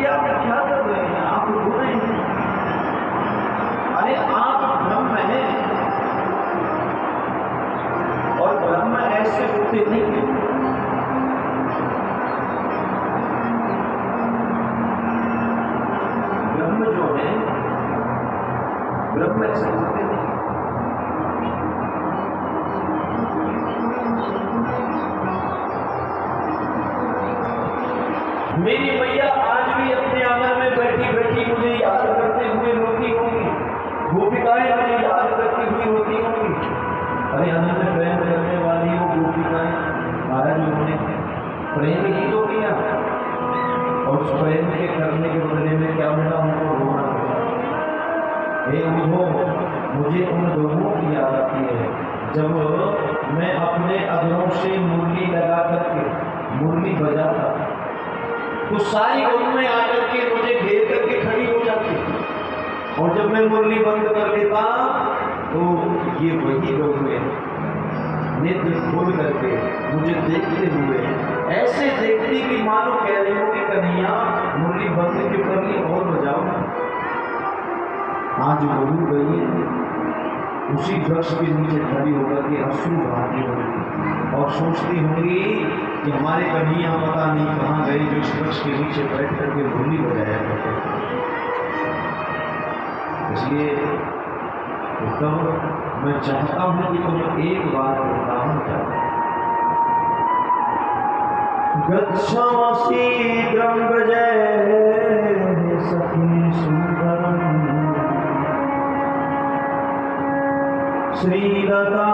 आप क्या कर रहे हैं? आप रो रहे हैं। अरे आप ब्रह्म हैं और ब्रह्म ऐसे होते नहीं है। ब्रह्म जो है ब्रह्म ऐसे होते नहीं। मेरी मैया आज भी अपने आंगन में बैठी बैठी मुझे याद करते हुए रोती होंगी, गोपिकाएं मुझे याद करती हुई रोती होंगी। अरे अनंत प्रेम करने वाली वो गोपिकाएं, महाराज उन्होंने प्रेम ही तो किया और उस प्रेम के करने के बदले में क्या मिला? उनको रोना पड़ा। हे उद्धव, मुझे उन दोनों की याद आती है जब मैं अपने अधरों से मुरली लगा करके मुरली बजाता तो सारी गौएं आकर के मुझे घेर करके खड़ी हो जाती, और जब मैं मुरली बंद कर लेता तो ये वही गौएं नेत्र खोल करके मुझे देखते हुए ऐसे देखती कि मानो कह रही हो कि कन्हैया मुरली बंद क्यों कर ली और बजाओ। आज बहू गई उसी वृक्ष के नीचे खड़ी होकर के अश्रु बहाती होगी और सोचती होंगी कि हमारे कन्हैया पता नहीं कहाँ गए जो इस वृक्ष के नीचे बैठ करके मुरली बजाया करते। इसलिए तो मैं चाहता हूं कि तुम एक बार वृंदावन जाओ। गच्छामि शीघ्रं व्रजे सखी सुंदरम् श्रीलता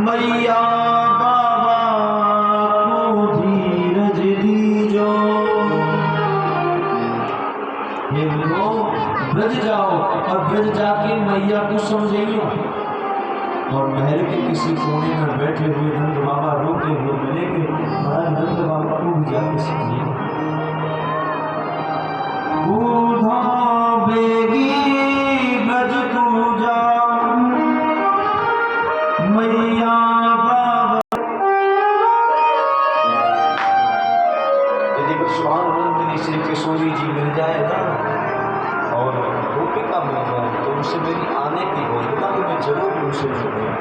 मैया बाबा को धीरज दीजो। हे ब्रज जाओ और ब्रज जाके मैया को समझियो, और महल के किसी कोने में बैठे हुए नंद बाबा रोते हुए मिलेंगे, महाराज नंद बाबा को भी जाके समझिए। बेगी ब्रज तू जा मैया बाबा। यदि विश्वान नंदिनी श्री किशोरी जी मिल जाए ना और गोपिका मिल जाए तो उनसे मेरी आने की घोषणा तो मैं जरूर उनसे जुड़ूंगा।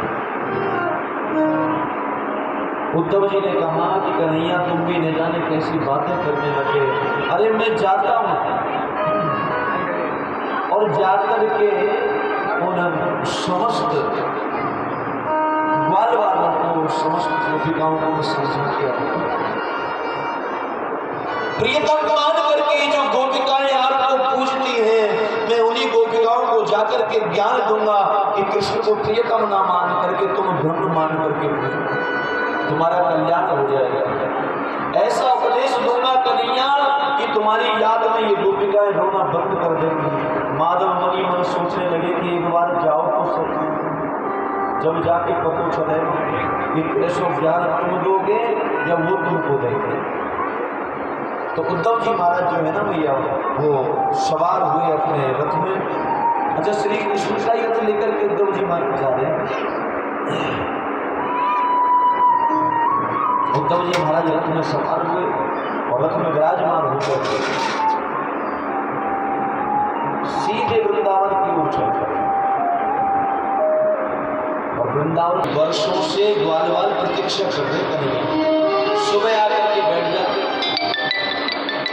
उद्धव जी ने कहा कि कन्हैया तुम भी न जाने कैसी बातें करने लगे। अरे मैं जाता हूँ और जाकर के उन समस्त ग्वाल वालों को समस्त गोपिकाओं को समझा किया। प्रियतम मान करके जो गोपिकाएं आपको पूजती हैं, मैं उन्हीं गोपिकाओं को जाकर के ज्ञान दूंगा कि कृष्ण को प्रियतम ना मान करके तुम ब्रह्म मान करके पूजो, तुम्हारा कल्याण हो जाएगा। ऐसा उपदेश दूंगा कन्हैया कि तुम्हारी याद में ये गोपिकाएं रोना बंद कर देंगी। माधव मुनि मन सोचने लगे कि एक बार जाओ तो सही, जब जाके पता चले कि ऐसा ज्ञान तुम दोगे या वो तुमको देंगे। तो उद्धव जी महाराज जो है ना भैया वो सवार हुए अपने रथ में। अच्छा, श्री कृष्ण का युद्ध लेकर के उद्धव जी महाराज जा रहे हैं। उद्धव जी महाराज रथ में सवार हुए और रथ में विराजमान होकर सीधे वृंदावन की ओर चल पड़े। और वृंदावन वर्षों से ग्वाल वाल प्रतीक्षा कर रहे कन्हैया। सुबह आकर के बैठ जाते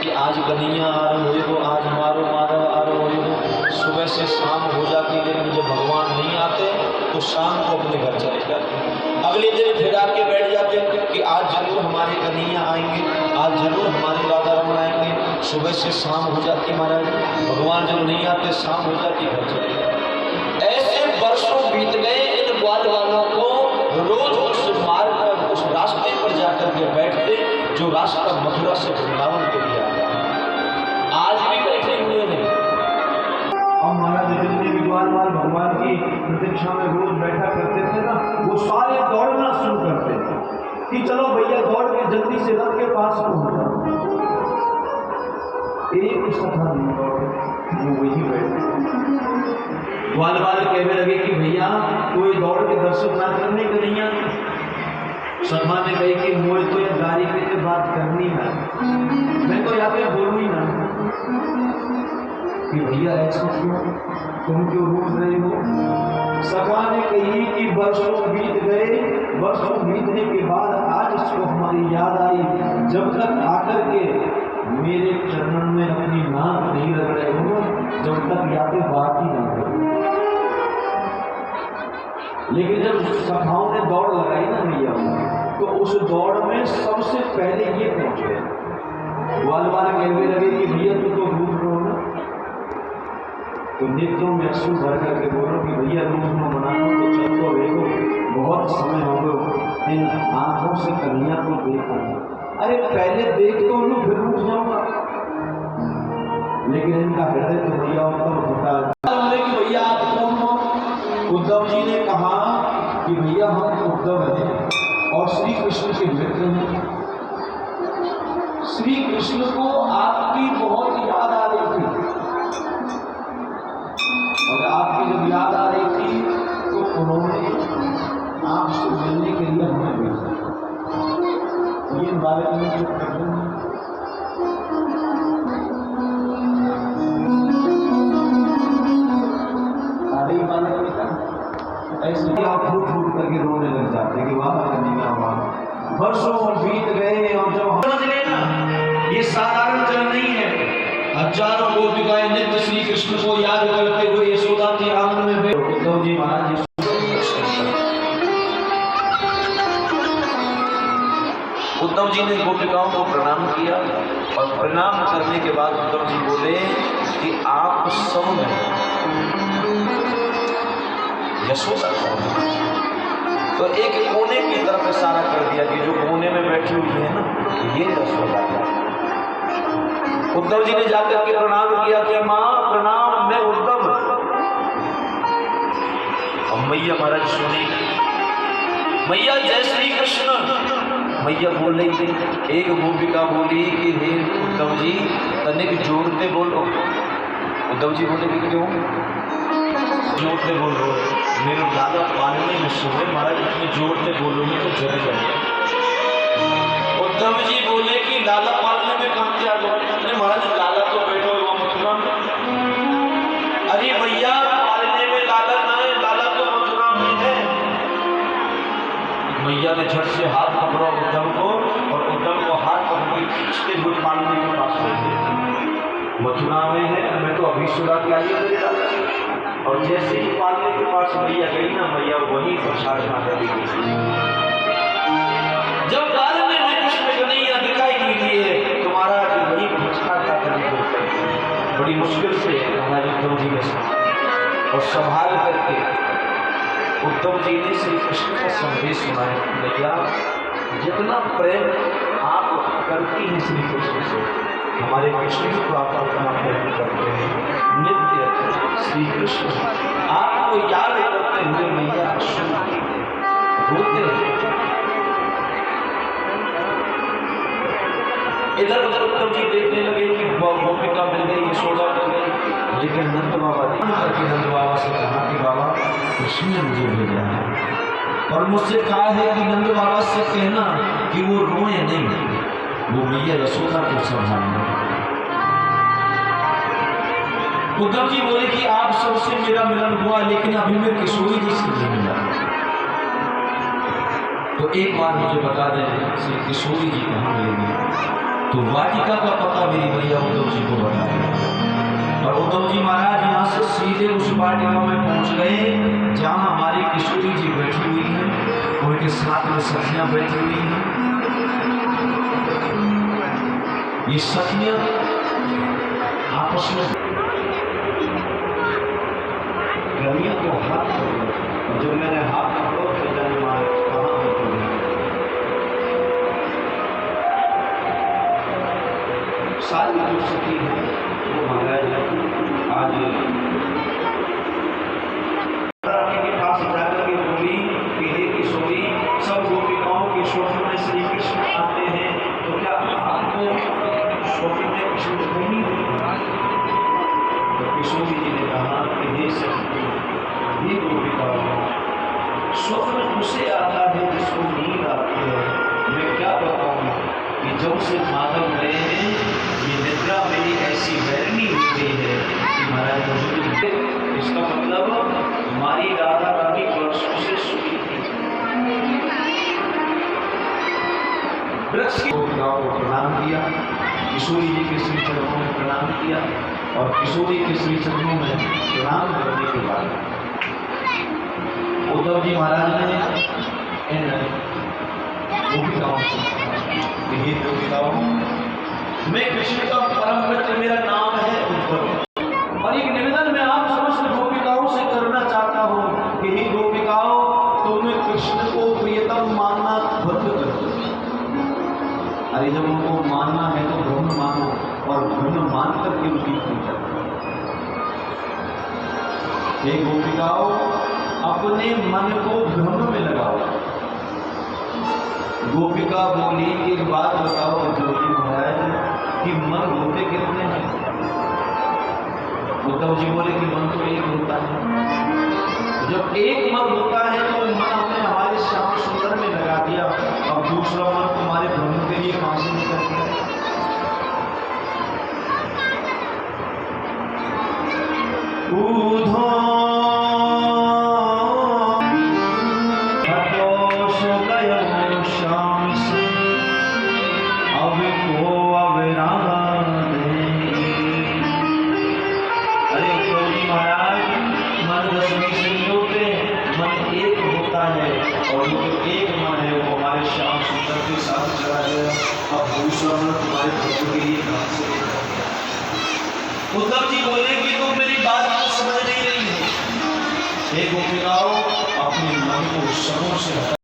कि आज कन्हैया आ रहे हो, आज हमारो माधव आ रहे हो। सुबह से शाम हो जाती, लेकिन जब भगवान नहीं आते तो शाम को अपने घर चले जाते। अगले दिन फिर आके बैठ जाते कि आज जरूर हमारे कन्हैया आएंगे, आज जरूर हमारे राधा रमन आएंगे। सुबह से शाम हो जाती महाराज, भगवान जब नहीं आते शाम हो जाती, घर चले जाते। ऐसे वर्षों बीत गए। इन ग्वाल वालों को रोज उस मार्ग पर, उस रास्ते पर जाकर के बैठते जो रास्ता मथुरा से वृंदावन के लिए आता है। आज भी बैठे हुए हैं। अब महाराज जितने विद्वान भगवान की प्रतीक्षा में रोज बैठा करते थे ना, वो सारे दौड़ना शुरू करते थे कि चलो भैया दौड़ के जल्दी से रथ के पास पहुंचा। एक सफा नहीं दौड़े, वो वही बैठे। ग्वाल कहने लगे कि भैया कोई दौड़ के दर्शन ना करने के नहीं आते। सभा ने कही कि मोए तो यह गाड़ी पे बात करनी है, मैं तो यहाँ पे बोलूँ ही ना कि भैया ऐसा क्यों, तुम क्यों रूठ रहे हो। सभा ने कही कि वर्षों बीत गए, वर्षों बीतने के बाद आज इसको हमारी याद आई, जब तक आकर के मेरे चरणों में अपनी नाक नहीं रख रहे हो, जब तक यादें बात ही ना करो। लेकिन जब सभाओं ने दौड़ लगाई ना भैया, तो उस दौड़ में सबसे पहले ये पहुंचे। ग्वाल कहने लगे कि भैया तू तो रूठ रहो ना, तो नेत्रों में आंसू भर करके बोलो कि भैया रूठ नो मना लो, तो चल तो देखो बहुत समय हो गए इन आंखों से कन्हैया को देखा। अरे पहले देख तो लो फिर रूठ जाऊंगा। लेकिन इनका हृदय तो भैया उत्तम होता है कि भैया आप कौन हो। उद्धव जी ने कहा कि भैया हम उद्धव हैं और श्री कृष्ण के मित्र हैं। श्री कृष्ण को आपकी बहुत याद आ रही थी, और आपकी जब याद आ रही थी तो उन्होंने आपसे मिलने के लिए हमें भेजा। ये बालक में जो कर रहे हैं, ऐसे आप फूट करके रोने लग जाते कि वाह कन्हैया वाह। वर्षों बीत गए और जब समझ लेना ये साधारण जन नहीं है। हजारों गोपिकाएं नित्य श्री कृष्ण को याद करते हुए यशोदा के आंगन में बैठे। उद्धव जी महाराज उद्धव जी ने गोपिकाओं को प्रणाम किया और प्रणाम करने के बाद उद्धव जी बोले कि आप सब में यशोदा तो एक कोने की तरफ इशारा कर दिया कि जो कोने में बैठी हुई है ना, ये यशोदा है। उद्धव जी ने जाकर के प्रणाम किया कि माँ प्रणाम, मैं उद्धव। अब मैया महाराज सुनी, मैया जय श्री कृष्ण। मैया बोल रही थी। एक गोपिका बोली कि हे उद्धव जी तनिक जोड़ते बोलो। उद्धव जी बोले कि क्यों जोड़ते बोल रहे हो, मेरे लाला पालने में सुने महाराज, इतने जोड़ते बोलोगे तो जल जाएगा। उद्धव जी बोले कि लाला पालने में कहाँ क्या बोले। महाराज लाला तो बैठो हुआ मथुरा में। अरे भैया पालने में लाला ना है, लाला तो मथुरा में है। मैया ने झट से हाथ पकड़ा उद्धव को और उद्धव को हाथ पकड़ के खींचते हुए पालने के पास ले गए। मथुरा में है, मैं तो अभी सुना के आई मेरे लाला। और जैसे ही पालने के पास मैया गई ना, मैया वहीं प्रसाद खाकर दी गई। जब पालने में कृष्ण कन्हैया दिखाई नहीं दिए, तुम्हारा वही प्रसाद खाकर दी। बड़ी मुश्किल से हमारे उद्धव जी ने और संभाल करके उद्धव जी ने श्री कृष्ण का संदेश सुनाया। भैया जितना प्रेम आप करती हैं श्री कृष्ण से, हमारे कृष्ण जी को आप अपना प्रेम करते हैं। नित्य श्री कृष्ण आपको याद करते हुए मैया रोते हैं। इधर उधर उद्धव जी देखने लगे कि गोपिका मिल गई, यशोदा मिल गई, लेकिन नंद बाबा ने करके नंद बाबा से कहा कि बाबा कृष्ण ने मुझे भेजा है और मुझसे कहा है कि नंद बाबा से कहना कि वो रोए नहीं, वो मैया यशोदा को समझाना। उद्धव जी बोले कि आप सबसे मेरा मिलन हुआ, लेकिन अभी मैं किशोरी जी से नहीं मिला। तो एक बार मुझे बता दें श्री किशोरी जी कहाँ मिलेंगे। तो वाटिका का पता मेरी भैया उद्धव जी को बताया और उद्धव जी महाराज यहाँ से सीधे उस वाटिका में पहुँच गए जहाँ हमारी किशोरी जी बैठी हुई हैं, उनके साथ में सखियाँ बैठी हुई हैं। ये सखियाँ आपस में रमिया को हाथ पकड़ो, जब मैंने हाथ पकड़ो तो जाने मारे कहाँ सारी जो सखी है वो महाराज आज स्वप्न उसे आता है जिसको नींद आती है। मैं क्या बताऊं कि जब से माधव गए हैं ये निद्रा मेरी ऐसी वैरनी हो गई है कि महाराज मुझे इसका मतलब हमारी राधा रानी वर्षों से सुखी थी। वृक्ष की गोपिकाओं को प्रणाम किया, किशोरी जी के श्री चरणों में प्रणाम किया और किशोरी के श्री चरणों में प्रणाम करने के बाद उद्धव जी महाराज ने इन गोपिकाओं से कहा, हे गोपिकाओं, मैं कृष्ण का परम मित्र, मेरा नाम है उद्धव, और एक निवेदन मैं आप समस्त गोपिकाओं से करना चाहता हूँ कि हे गोपिकाओं, तुम्हें कृष्ण को प्रियतम मानना बंद कर दो। अरे जब उनको मानना है तो ब्रह्म मानो और ब्रह्म मान करके उनकी पूजा करो। हे गोपिकाओं, अपने मन को ब्रह्म में लगाओ। गोपिका बोली एक बात बताओ उद्धव जी महाराज कि मन होते कितने हैं? उद्धव जी बोले कि मन तो एक होता है। जब एक मन होता है तो मन हमने हमारे श्याम सुंदर में लगा दिया, अब दूसरा मन तुम्हारे ब्रह्म के लिए कहां से निकल गया? और जो एक मन है वो हमारे श्याम सुंदर के साथ चला गया, अब दूसरा मन तुम्हारे प्रभु के लिए कहां से निकला? उद्धव जी बोले कि तुम मेरी बात को समझ नहीं रही हो। हे गोपिकाओं, अपने मन को सबों से